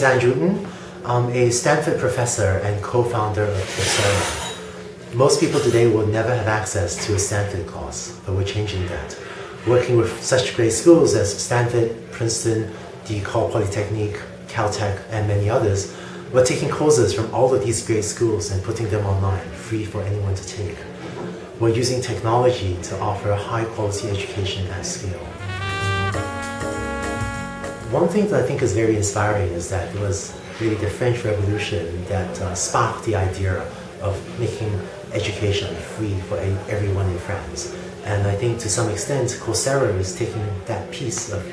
name's Andrew Ng. I'm a Stanford professor and co-founder of Coursera. Most people today will never have access to a Stanford course, but we're changing that. Working with such great schools as Stanford, Princeton, DePaul Polytechnic, Caltech, and many others, we're taking courses from all of these great schools and putting them online, free for anyone to take. We're using technology to offer a high-quality education at scale. One thing that I think is very inspiring is that it was really the French Revolution that sparked the idea of making education free for everyone in France. And I think to some extent, Coursera is taking that piece of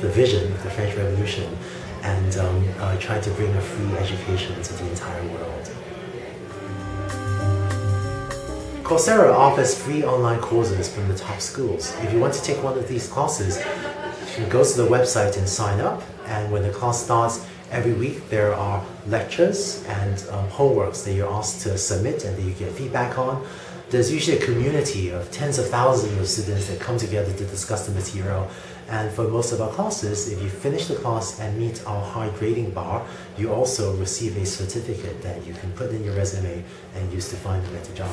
the vision of the French Revolution and trying to bring a free education to the entire world. Coursera offers free online courses from the top schools. If you want to take one of these courses, you can go to the website and sign up, and when the class starts, every week there are lectures and homeworks that you're asked to submit and that you get feedback on. There's usually a community of tens of thousands of students that come together to discuss the material. And for most of our classes, if you finish the class and meet our high grading bar, you also receive a certificate that you can put in your resume and use to find a better job.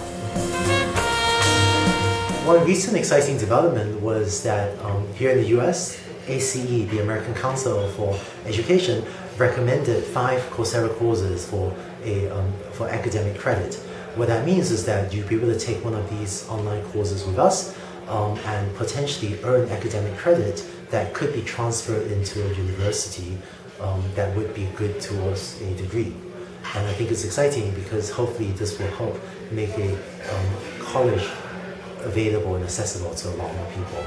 One recent exciting development was that here in the US, ACE, the American Council for Education, recommended 5 Coursera courses for academic credit. What that means is that you'll be able to take one of these online courses with us and potentially earn academic credit that could be transferred into a university that would be good towards a degree. And I think it's exciting because hopefully this will help make a college available and accessible to a lot more people.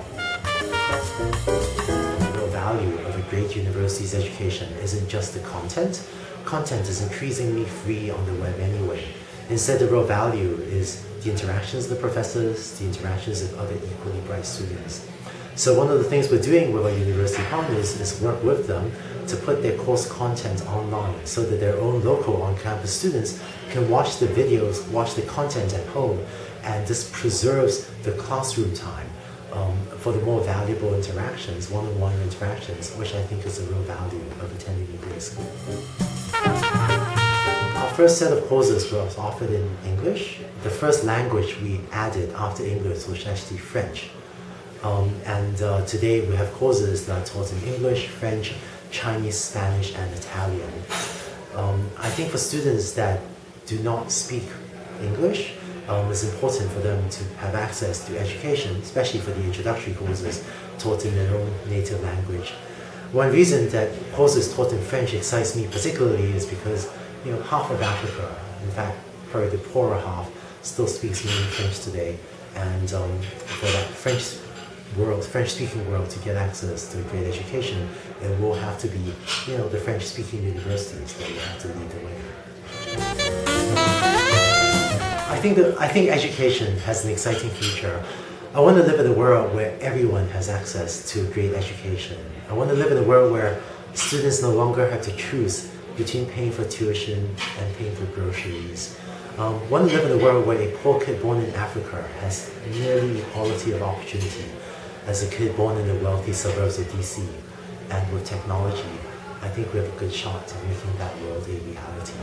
The real value of a great university's education isn't just the content. Content is increasingly free on the web anyway. Instead, the real value is the interactions with the professors, the interactions with other equally bright students. So one of the things we're doing with our university partners is work with them to put their course content online so that their own local on-campus students can watch the videos, watch the content at home, and this preserves the classroom time for the more valuable interactions, one-on-one interactions, which I think is the real value of attending a great school. Our first set of courses was offered in English. The first language we added after English was actually French. Today we have courses that are taught in English, French, Chinese, Spanish, and Italian. I think for students that do not speak English, it's important for them to have access to education, especially for the introductory courses taught in their own native language. One reason that courses taught in French excites me particularly is because half of Africa, in fact probably the poorer half, still speaks mainly French today, and for that French-speaking world to get access to a great education, it will have to be the French-speaking universities that will have to lead the way. I think education has an exciting future. I want to live in a world where everyone has access to great education. I want to live in a world where students no longer have to choose between paying for tuition and paying for groceries. I want to live in a world where a poor kid born in Africa has nearly equality of opportunity as a kid born in the wealthy suburbs of DC. And with technology, I think we have a good shot at making that world a reality.